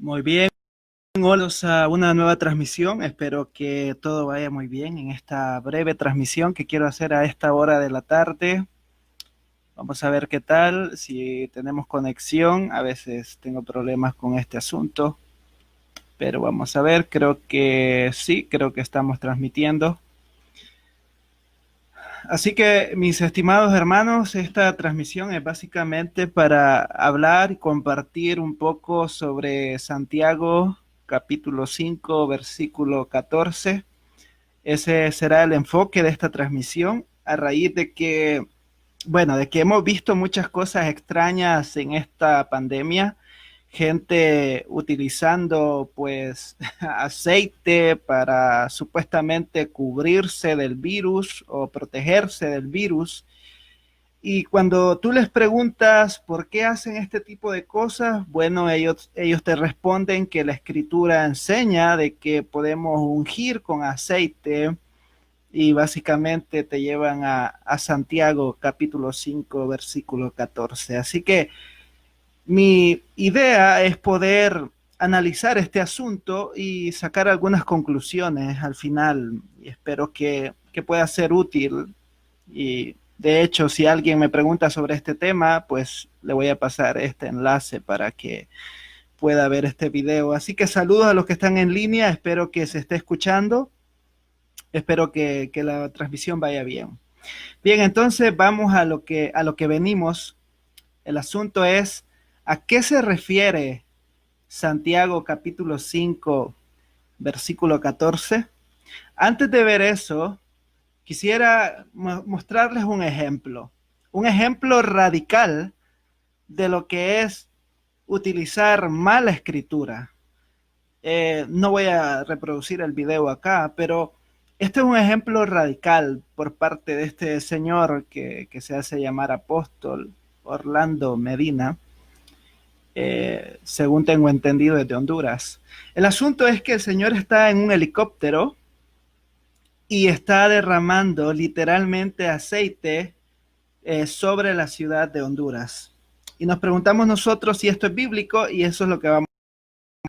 Muy bien, hola a una nueva transmisión. Espero que todo vaya muy bien en esta breve transmisión que quiero hacer a esta hora de la tarde. Vamos a ver qué tal, si tenemos conexión. A veces tengo problemas con este asunto, pero vamos a ver. Creo que sí, creo que estamos transmitiendo. Así que, mis estimados hermanos, esta transmisión es básicamente para hablar y compartir un poco sobre Santiago, capítulo 5, versículo 14. Ese será el enfoque de esta transmisión a raíz de que, bueno, de que hemos visto muchas cosas extrañas en esta pandemia, gente utilizando pues aceite para supuestamente cubrirse del virus o protegerse del virus. Y cuando tú les preguntas por qué hacen este tipo de cosas, bueno, ellos te responden que la escritura enseña de que podemos ungir con aceite y básicamente te llevan a Santiago capítulo 5 versículo 14. Así que mi idea es poder analizar este asunto y sacar algunas conclusiones al final. Y espero que pueda ser útil. Y de hecho, si alguien me pregunta sobre este tema, pues le voy a pasar este enlace para que pueda ver este video. Así que saludos a los que están en línea. Espero que se esté escuchando. Espero que la transmisión vaya bien. Bien, entonces vamos a lo que venimos. El asunto es, ¿a qué se refiere Santiago capítulo 5 versículo 14? Antes de ver eso, quisiera mostrarles un ejemplo radical de lo que es utilizar mala escritura. No voy a reproducir el video acá, pero este es un ejemplo radical por parte de este señor que se hace llamar apóstol, Orlando Medina, según tengo entendido, desde Honduras. El asunto es que el señor está en un helicóptero y está derramando literalmente aceite sobre la ciudad de Honduras. Y nos preguntamos nosotros si esto es bíblico, y eso es lo que vamos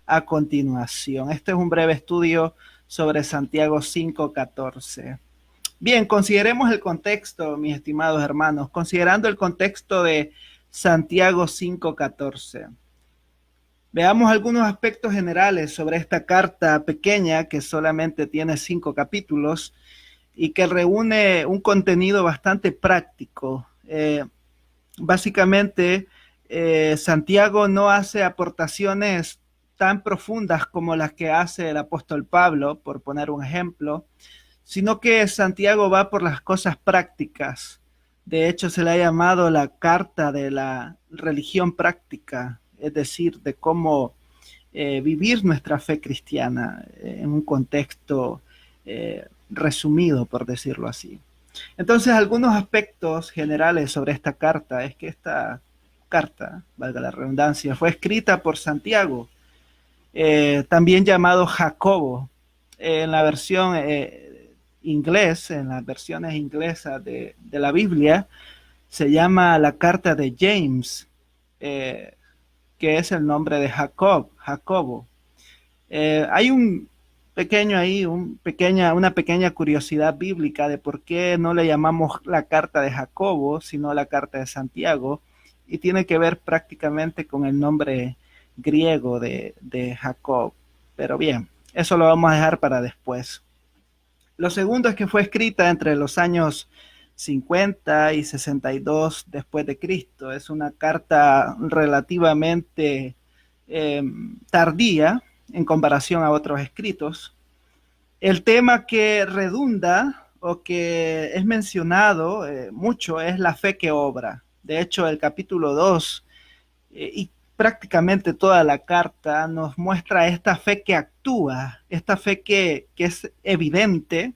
a continuación. Este es un breve estudio sobre Santiago 5:14. Bien, consideremos el contexto, mis estimados hermanos, considerando el contexto de Santiago 5:14. Veamos algunos aspectos generales sobre esta carta pequeña que solamente tiene 5 capítulos y que reúne un contenido bastante práctico. Básicamente, Santiago no hace aportaciones tan profundas como las que hace el apóstol Pablo, por poner un ejemplo, sino que Santiago va por las cosas prácticas. De hecho, se le ha llamado la carta de la religión práctica, es decir, de cómo vivir nuestra fe cristiana en un contexto resumido, por decirlo así. Entonces, algunos aspectos generales sobre esta carta es que esta carta, valga la redundancia, fue escrita por Santiago, también llamado Jacobo. En la versión inglés, en las versiones inglesas de la Biblia, se llama la carta de James, eh, que es el nombre de Jacobo. Hay un pequeño ahí, una pequeña curiosidad bíblica de por qué no le llamamos la carta de Jacobo, sino la carta de Santiago, y tiene que ver prácticamente con el nombre griego de Jacob. Pero bien, eso lo vamos a dejar para después. Lo segundo es que fue escrita entre los años 50 y 62 después de Cristo. Es una carta relativamente tardía en comparación a otros escritos. El tema que redunda o que es mencionado mucho es la fe que obra. De hecho, el capítulo 2 y prácticamente toda la carta nos muestra esta fe que actúa, esta fe que es evidente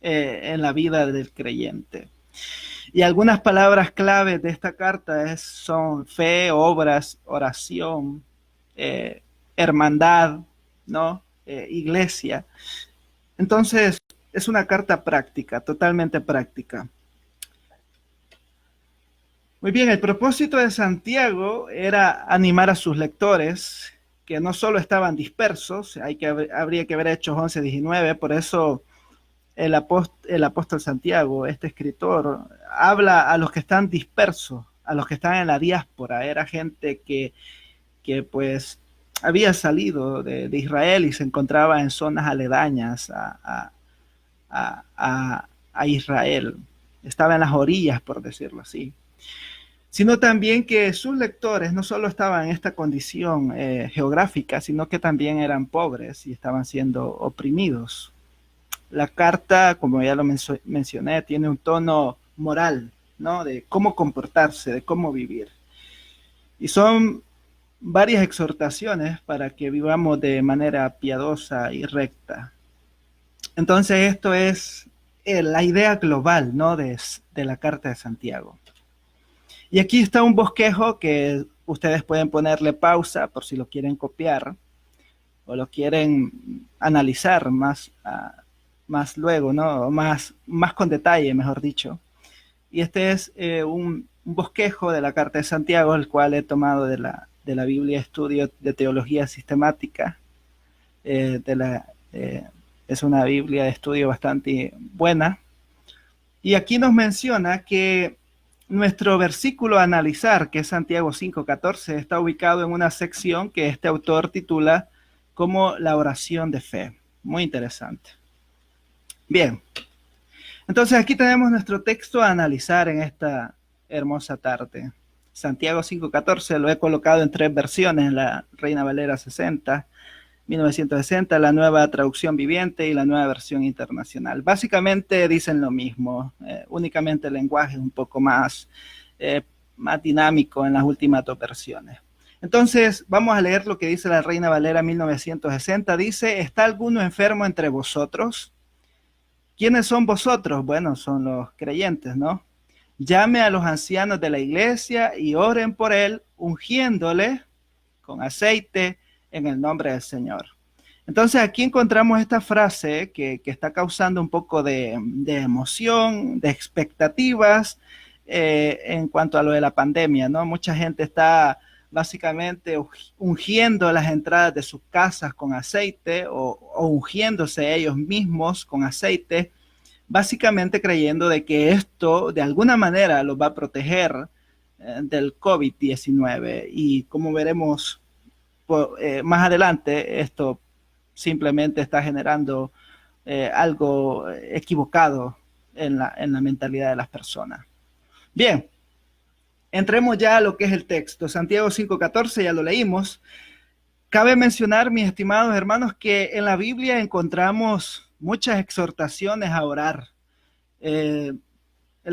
en la vida del creyente. Y algunas palabras claves de esta carta son fe, obras, oración, eh, hermandad, ¿no? Iglesia. Entonces, es una carta práctica, totalmente práctica. Muy bien, el propósito de Santiago era animar a sus lectores que no solo estaban dispersos, habría que ver Hechos 11:19, por eso el apóstol Santiago, este escritor, habla a los que están dispersos, a los que están en la diáspora. Era gente que pues había salido de Israel y se encontraba en zonas aledañas a Israel. Estaba en las orillas, por decirlo así. Sino también que sus lectores no solo estaban en esta condición geográfica, sino que también eran pobres y estaban siendo oprimidos. La carta, como ya lo mencioné, tiene un tono moral, ¿no? De cómo comportarse, de cómo vivir. Y son varias exhortaciones para que vivamos de manera piadosa y recta. Entonces, esto es la idea global, ¿no? De la carta de Santiago. Y aquí está un bosquejo que ustedes pueden ponerle pausa por si lo quieren copiar o lo quieren analizar más luego, ¿no? Más con detalle, mejor dicho. Y este es un bosquejo de la Carta de Santiago, el cual he tomado de la Biblia Estudio de Teología Sistemática. Es una Biblia de estudio bastante buena. Y aquí nos menciona que nuestro versículo a analizar, que es Santiago 5:14, está ubicado en una sección que este autor titula como la oración de fe. Muy interesante. Bien, entonces aquí tenemos nuestro texto a analizar en esta hermosa tarde. Santiago 5:14 lo he colocado en 3 versiones, la Reina Valera 1960, la Nueva Traducción Viviente y la Nueva Versión Internacional. Básicamente dicen lo mismo, únicamente el lenguaje es un poco más dinámico en las últimas 2 versiones. Entonces, vamos a leer lo que dice la Reina Valera 1960. Dice, ¿está alguno enfermo entre vosotros? ¿Quiénes son vosotros? Bueno, son los creyentes, ¿no? Llame a los ancianos de la iglesia y oren por él, ungiéndole con aceite en el nombre del Señor. Entonces aquí encontramos esta frase que está causando un poco de emoción, de expectativas en cuanto a lo de la pandemia, ¿no? Mucha gente está básicamente ungiendo las entradas de sus casas con aceite o ungiéndose ellos mismos con aceite, básicamente creyendo de que esto de alguna manera los va a proteger del COVID-19 y como veremos más adelante, esto simplemente está generando algo equivocado en la mentalidad de las personas. Bien, entremos ya a lo que es el texto. Santiago 5:14, ya lo leímos. Cabe mencionar, mis estimados hermanos, que en la Biblia encontramos muchas exhortaciones a orar. El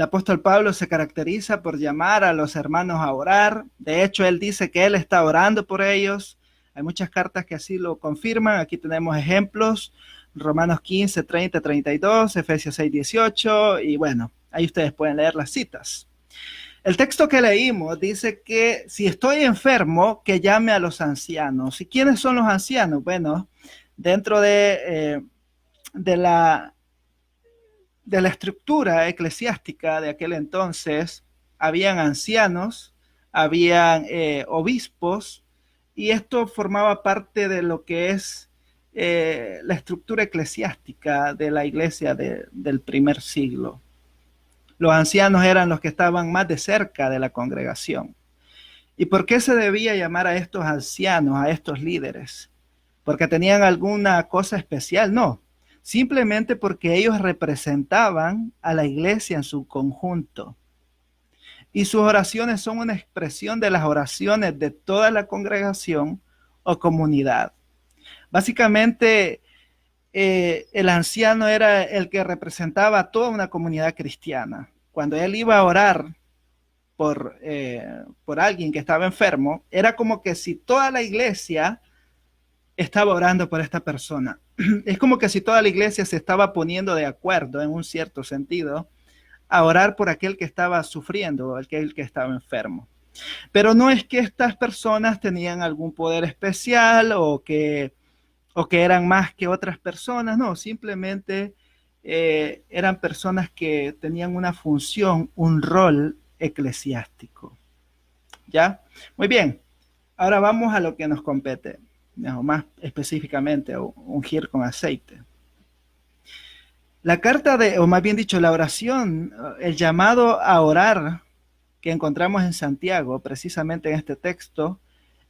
apóstol Pablo se caracteriza por llamar a los hermanos a orar. De hecho, él dice que él está orando por ellos. Hay muchas cartas que así lo confirman. Aquí tenemos ejemplos. Romanos 15, 30, 32, Efesios 6, 18. Y bueno, ahí ustedes pueden leer las citas. El texto que leímos dice que si estoy enfermo, que llame a los ancianos. ¿Y quiénes son los ancianos? Bueno, dentro de la estructura eclesiástica de aquel entonces, habían ancianos, habían obispos, y esto formaba parte de lo que es la estructura eclesiástica de la iglesia del primer siglo. Los ancianos eran los que estaban más de cerca de la congregación. ¿Y por qué se debía llamar a estos ancianos, a estos líderes? ¿Porque tenían alguna cosa especial? No, simplemente porque ellos representaban a la iglesia en su conjunto. Y sus oraciones son una expresión de las oraciones de toda la congregación o comunidad. Básicamente, el anciano era el que representaba a toda una comunidad cristiana. Cuando él iba a orar por alguien que estaba enfermo, era como que si toda la iglesia estaba orando por esta persona. Es como que si toda la iglesia se estaba poniendo de acuerdo en un cierto sentido a orar por aquel que estaba sufriendo, aquel que estaba enfermo. Pero no es que estas personas tenían algún poder especial o que eran más que otras personas, no, simplemente eran personas que tenían una función, un rol eclesiástico. ¿Ya? Muy bien, ahora vamos a lo que nos compete. o más específicamente, ungir con aceite. La carta o más bien dicho, la oración, el llamado a orar que encontramos en Santiago, precisamente en este texto,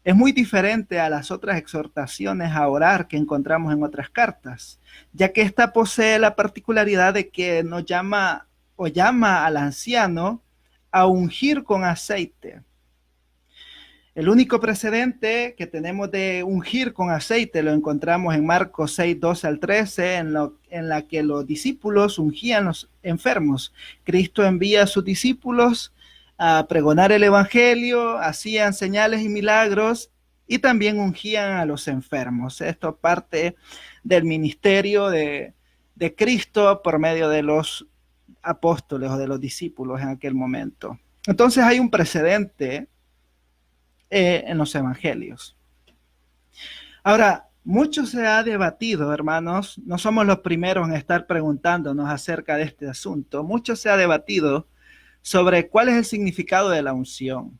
es muy diferente a las otras exhortaciones a orar que encontramos en otras cartas, ya que ésta posee la particularidad de que nos llama o llama al anciano a ungir con aceite. El único precedente que tenemos de ungir con aceite lo encontramos en Marcos 6, 12 al 13, en la que los discípulos ungían a los enfermos. Cristo envía a sus discípulos a pregonar el evangelio, hacían señales y milagros y también ungían a los enfermos. Esto parte del ministerio de Cristo por medio de los apóstoles o de los discípulos en aquel momento. Entonces hay un precedente en los evangelios. Ahora, mucho se ha debatido, hermanos, no somos los primeros en estar preguntándonos acerca de este asunto, mucho se ha debatido sobre cuál es el significado de la unción.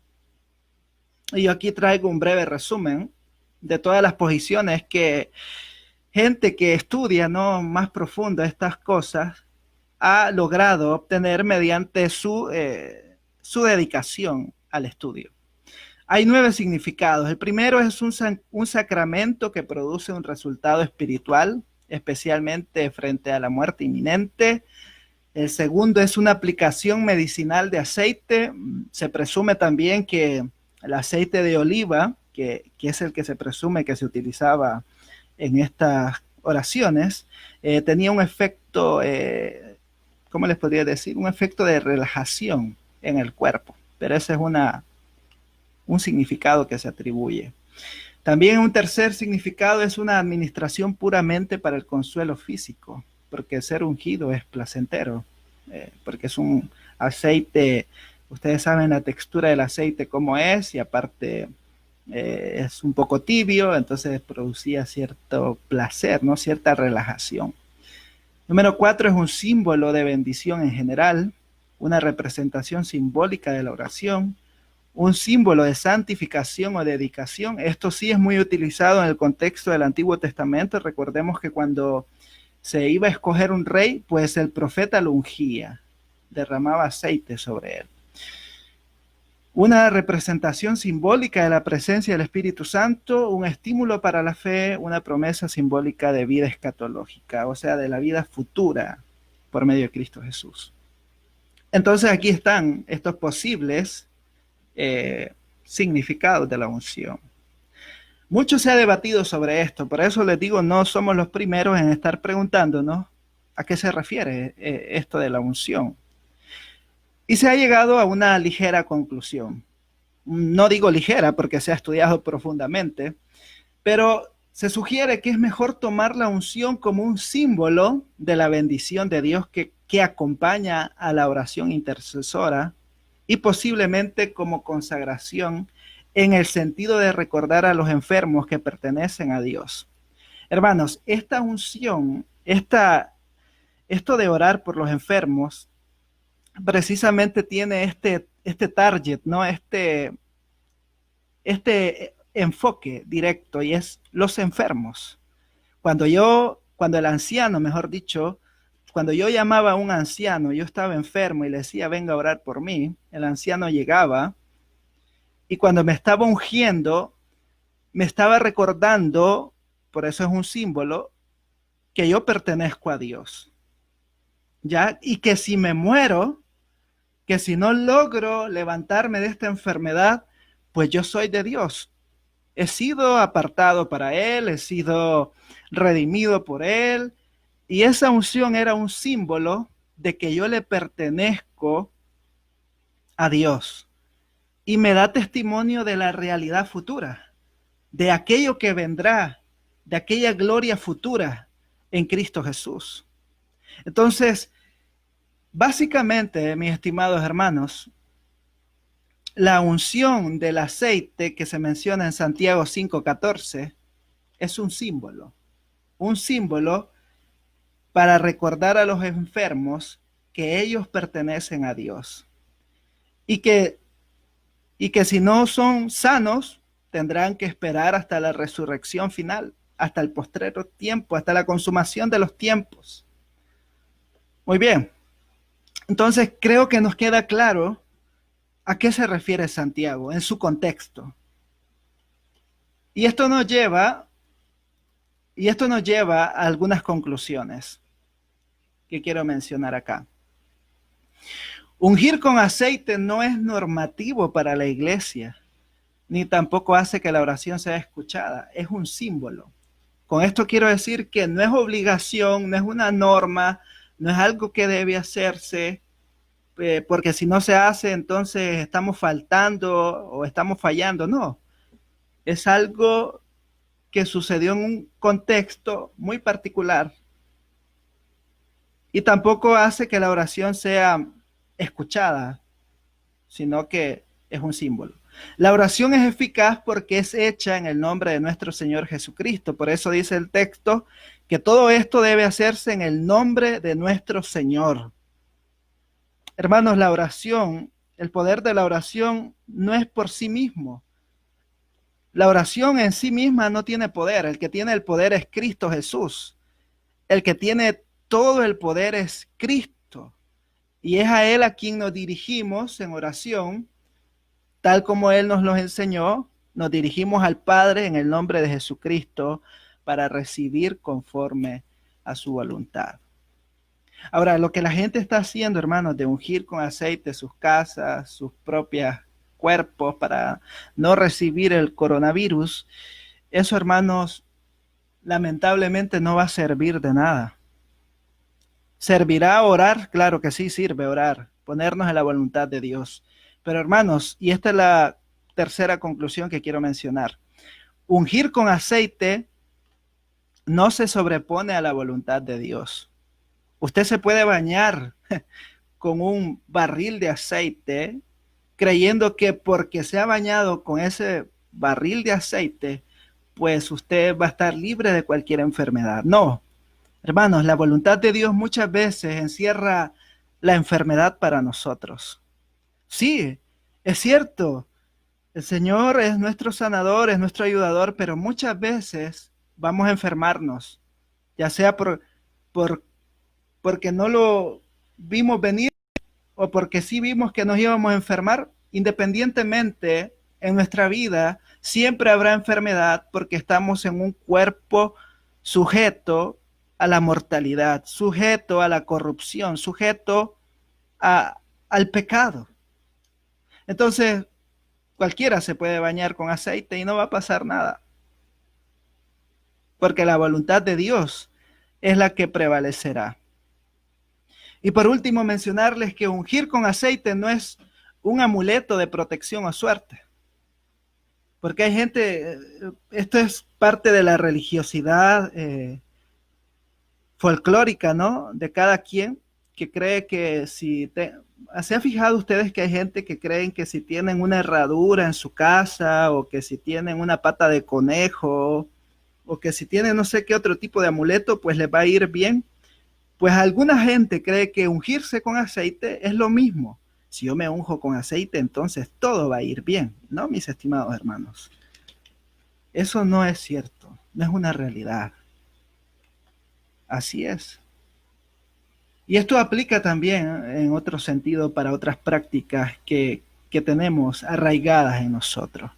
Y yo aquí traigo un breve resumen de todas las posiciones que gente que estudia, ¿no?, más profundo estas cosas ha logrado obtener mediante su dedicación al estudio. Hay 9 significados. El primero es un sacramento que produce un resultado espiritual, especialmente frente a la muerte inminente. El segundo es una aplicación medicinal de aceite. Se presume también que el aceite de oliva, que es el que se presume que se utilizaba en estas oraciones, tenía un efecto, ¿cómo les podría decir? Un efecto de relajación en el cuerpo. Pero esa es un significado que se atribuye. También un tercer significado es una administración puramente para el consuelo físico, porque ser ungido es placentero, porque es un aceite, ustedes saben la textura del aceite cómo es, y aparte es un poco tibio, entonces producía cierto placer, ¿no?, cierta relajación. Número 4 es un símbolo de bendición en general, una representación simbólica de la oración, un símbolo de santificación o dedicación. Esto sí es muy utilizado en el contexto del Antiguo Testamento. Recordemos que cuando se iba a escoger un rey, pues el profeta lo ungía, derramaba aceite sobre él. Una representación simbólica de la presencia del Espíritu Santo, un estímulo para la fe, una promesa simbólica de vida escatológica, o sea, de la vida futura por medio de Cristo Jesús. Entonces aquí están estos posibles significados de la unción. Mucho se ha debatido sobre esto, por eso les digo, no somos los primeros en estar preguntándonos a qué se refiere esto de la unción. Y se ha llegado a una ligera conclusión. No digo ligera porque se ha estudiado profundamente, pero se sugiere que es mejor tomar la unción como un símbolo de la bendición de Dios que acompaña a la oración intercesora, y posiblemente como consagración en el sentido de recordar a los enfermos que pertenecen a Dios. Hermanos, esta unción, esto de orar por los enfermos, precisamente tiene este target, ¿no? Este enfoque directo, y es los enfermos. Cuando el anciano, mejor dicho, cuando yo llamaba a un anciano, yo estaba enfermo y le decía, venga a orar por mí, el anciano llegaba y cuando me estaba ungiendo, me estaba recordando, por eso es un símbolo, que yo pertenezco a Dios, ¿ya? Y que si me muero, que si no logro levantarme de esta enfermedad, pues yo soy de Dios. He sido apartado para Él, he sido redimido por Él, y esa unción era un símbolo de que yo le pertenezco a Dios. Y me da testimonio de la realidad futura, de aquello que vendrá, de aquella gloria futura en Cristo Jesús. Entonces, básicamente, mis estimados hermanos, la unción del aceite que se menciona en Santiago 5:14 es un símbolo para recordar a los enfermos que ellos pertenecen a Dios y que si no son sanos, tendrán que esperar hasta la resurrección final, hasta el postrero tiempo, hasta la consumación de los tiempos. Muy bien, entonces creo que nos queda claro a qué se refiere Santiago en su contexto. Y esto nos lleva, a algunas conclusiones que quiero mencionar acá. Ungir con aceite no es normativo para la iglesia, ni tampoco hace que la oración sea escuchada, es un símbolo. Con esto quiero decir que no es obligación, no es una norma, no es algo que debe hacerse, porque si no se hace, entonces estamos faltando o estamos fallando. No, es algo que sucedió en un contexto muy particular y tampoco hace que la oración sea escuchada, sino que es un símbolo. La oración es eficaz porque es hecha en el nombre de nuestro Señor Jesucristo. Por eso dice el texto que todo esto debe hacerse en el nombre de nuestro Señor. Hermanos, la oración, el poder de la oración no es por sí mismo. La oración en sí misma no tiene poder. El que tiene el poder es Cristo Jesús. El que tiene todo el poder es Cristo. Y es a Él a quien nos dirigimos en oración, tal como Él nos lo enseñó. Nos dirigimos al Padre en el nombre de Jesucristo para recibir conforme a su voluntad. Ahora, lo que la gente está haciendo, hermanos, de ungir con aceite sus casas, sus propios cuerpos para no recibir el coronavirus, eso, hermanos, lamentablemente no va a servir de nada. ¿Servirá orar? Claro que sí, sirve orar, ponernos en la voluntad de Dios. Pero hermanos, y esta es la tercera conclusión que quiero mencionar, ungir con aceite no se sobrepone a la voluntad de Dios. Usted se puede bañar con un barril de aceite, creyendo que porque se ha bañado con ese barril de aceite, pues usted va a estar libre de cualquier enfermedad. No, hermanos, la voluntad de Dios muchas veces encierra la enfermedad para nosotros. Sí, es cierto, el Señor es nuestro sanador, es nuestro ayudador, pero muchas veces vamos a enfermarnos, ya sea por, porque no lo vimos venir o porque sí vimos que nos íbamos a enfermar. Independientemente, en nuestra vida siempre habrá enfermedad porque estamos en un cuerpo sujeto a la mortalidad, sujeto a la corrupción, sujeto al pecado. Entonces, cualquiera se puede bañar con aceite y no va a pasar nada, porque la voluntad de Dios es la que prevalecerá. Y por último, mencionarles que ungir con aceite no es un amuleto de protección o suerte. Porque hay gente, esto es parte de la religiosidad folclórica, ¿no? De cada quien, que cree que ¿se han fijado ustedes que hay gente que creen que si tienen una herradura en su casa o que si tienen una pata de conejo o que si tienen no sé qué otro tipo de amuleto, pues les va a ir bien? Pues alguna gente cree que ungirse con aceite es lo mismo. Si yo me unjo con aceite, entonces todo va a ir bien, ¿no, mis estimados hermanos? Eso no es cierto, no es una realidad. Así es. Y esto aplica también en otro sentido para otras prácticas que tenemos arraigadas en nosotros.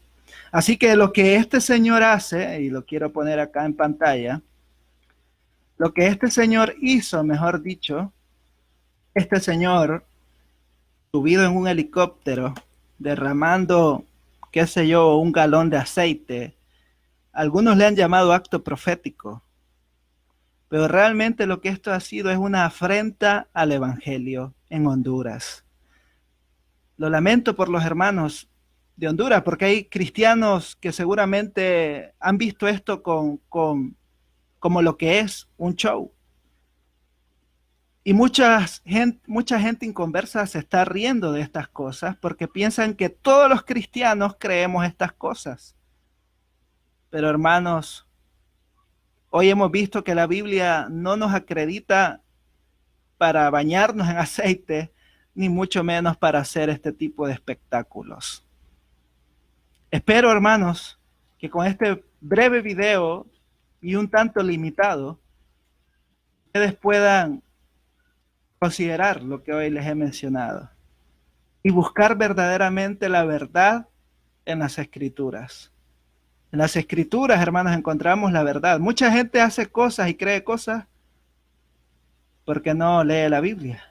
Así que lo que este señor hace, y lo quiero poner acá en pantalla, lo que este señor hizo, mejor dicho, este señor subido en un helicóptero, derramando, qué sé yo, un galón de aceite. Algunos le han llamado acto profético, pero realmente lo que esto ha sido es una afrenta al Evangelio en Honduras. Lo lamento por los hermanos de Honduras, porque hay cristianos que seguramente han visto esto como lo que es un show. Y mucha gente inconversa se está riendo de estas cosas porque piensan que todos los cristianos creemos estas cosas. Pero hermanos, hoy hemos visto que la Biblia no nos acredita para bañarnos en aceite, ni mucho menos para hacer este tipo de espectáculos. Espero, hermanos, que con este breve video y un tanto limitado, ustedes puedan considerar lo que hoy les he mencionado y buscar verdaderamente la verdad en las escrituras. En las escrituras, hermanos, encontramos la verdad. Mucha gente hace cosas y cree cosas porque no lee la Biblia,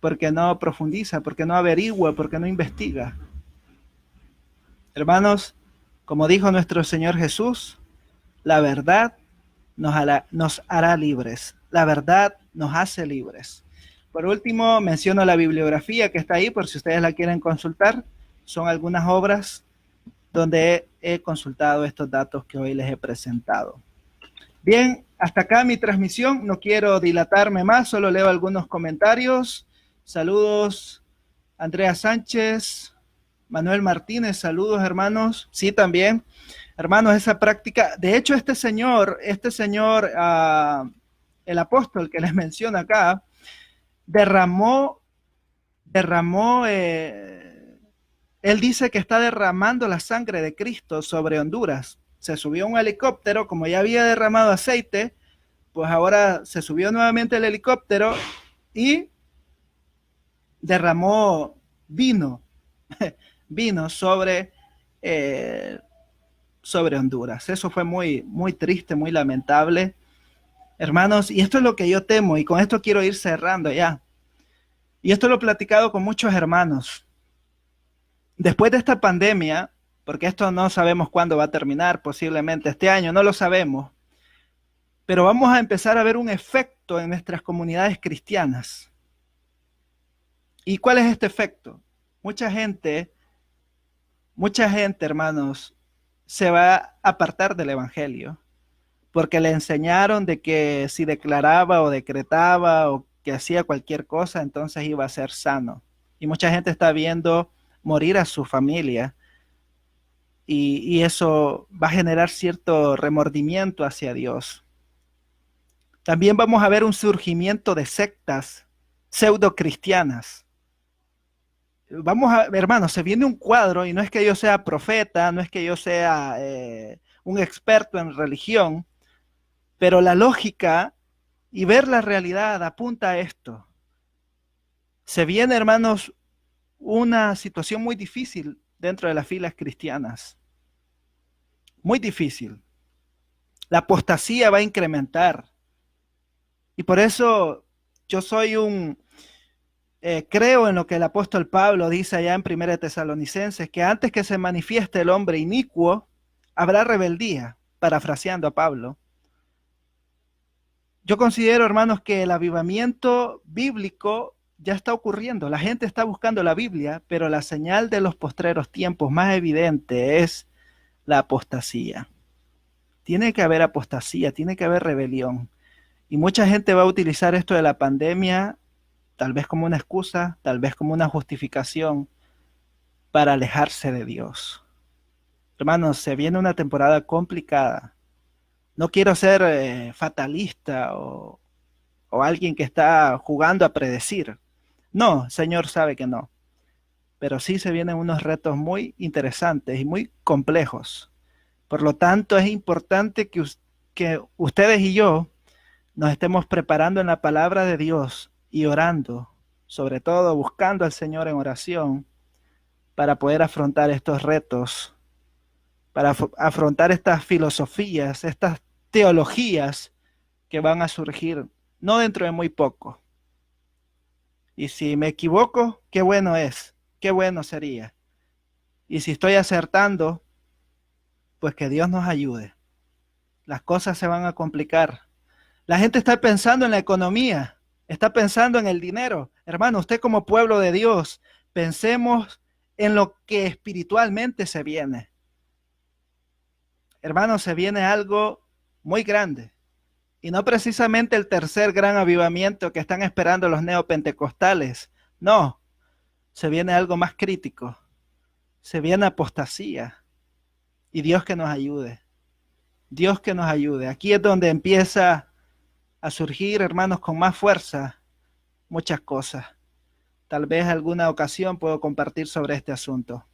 porque no profundiza, porque no averigua, porque no investiga. Hermanos, como dijo nuestro Señor Jesús, la verdad nos hará libres. La verdad nos hace libres. Por último, menciono la bibliografía que está ahí por si ustedes la quieren consultar. Son algunas obras donde he consultado estos datos que hoy les he presentado. Bien, hasta acá mi transmisión. No quiero dilatarme más, solo leo algunos comentarios. Saludos, Andrea Sánchez, Manuel Martínez, saludos hermanos. Sí, también. Hermanos, esa práctica, de hecho este señor, el apóstol que les menciono acá, derramó, él dice que está derramando la sangre de Cristo sobre Honduras. Se subió a un helicóptero, como ya había derramado aceite, pues ahora se subió nuevamente el helicóptero y derramó vino, vino sobre Honduras. Eso fue muy, muy triste, muy lamentable. Hermanos, y esto es lo que yo temo, y con esto quiero ir cerrando ya. Y esto lo he platicado con muchos hermanos. Después de esta pandemia, porque esto no sabemos cuándo va a terminar, posiblemente este año, no lo sabemos, pero vamos a empezar a ver un efecto en nuestras comunidades cristianas. ¿Y cuál es este efecto? Mucha gente, hermanos, se va a apartar del evangelio porque le enseñaron de que si declaraba o decretaba o que hacía cualquier cosa, entonces iba a ser sano. Y mucha gente está viendo morir a su familia y eso va a generar cierto remordimiento hacia Dios. También vamos a ver un surgimiento de sectas pseudo cristianas. Vamos a, hermanos, se viene un cuadro y no es que yo sea profeta, no es que yo sea un experto en religión, pero la lógica y ver la realidad apunta a esto. Se viene, hermanos, una situación muy difícil dentro de las filas cristianas. Muy difícil. La apostasía va a incrementar. Y por eso yo soy creo en lo que el apóstol Pablo dice allá en 1 Tesalonicenses, que antes que se manifieste el hombre inicuo, habrá rebeldía, parafraseando a Pablo. Yo considero, hermanos, que el avivamiento bíblico ya está ocurriendo. La gente está buscando la Biblia, pero la señal de los postreros tiempos más evidente es la apostasía. Tiene que haber apostasía, tiene que haber rebelión. Y mucha gente va a utilizar esto de la pandemia tal vez como una excusa, tal vez como una justificación para alejarse de Dios. Hermanos, se viene una temporada complicada. No quiero ser fatalista o alguien que está jugando a predecir. No, el Señor sabe que no. Pero sí se vienen unos retos muy interesantes y muy complejos. Por lo tanto, es importante que ustedes y yo nos estemos preparando en la palabra de Dios y orando, sobre todo buscando al Señor en oración para poder afrontar estos retos, para afrontar estas filosofías, estas teologías que van a surgir no dentro de muy poco. Y si me equivoco, qué bueno es, qué bueno sería. Y si estoy acertando, pues que Dios nos ayude. Las cosas se van a complicar. La gente está pensando en la economía, está pensando en el dinero. Hermano, usted como pueblo de Dios, pensemos en lo que espiritualmente se viene. Hermano, se viene algo muy grande. Y no precisamente el tercer gran avivamiento que están esperando los neopentecostales. No, se viene algo más crítico. Se viene apostasía. Y Dios que nos ayude. Dios que nos ayude. Aquí es donde empieza a surgir, hermanos, con más fuerza muchas cosas. Tal vez alguna ocasión puedo compartir sobre este asunto.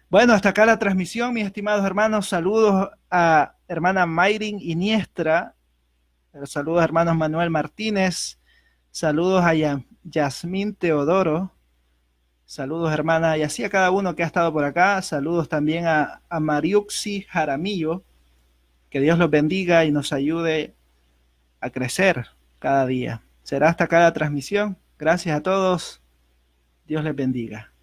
Bueno, hasta acá la transmisión, mis estimados hermanos. Saludos a hermana Mayrin Iniestra. Saludos a hermanos Manuel Martínez. Saludos a Yasmín Teodoro. Saludos, hermana, y así a cada uno que ha estado por acá. Saludos también a Mariuxi Jaramillo. Que Dios los bendiga y nos ayude a crecer cada día. Será hasta cada transmisión. Gracias a todos. Dios les bendiga.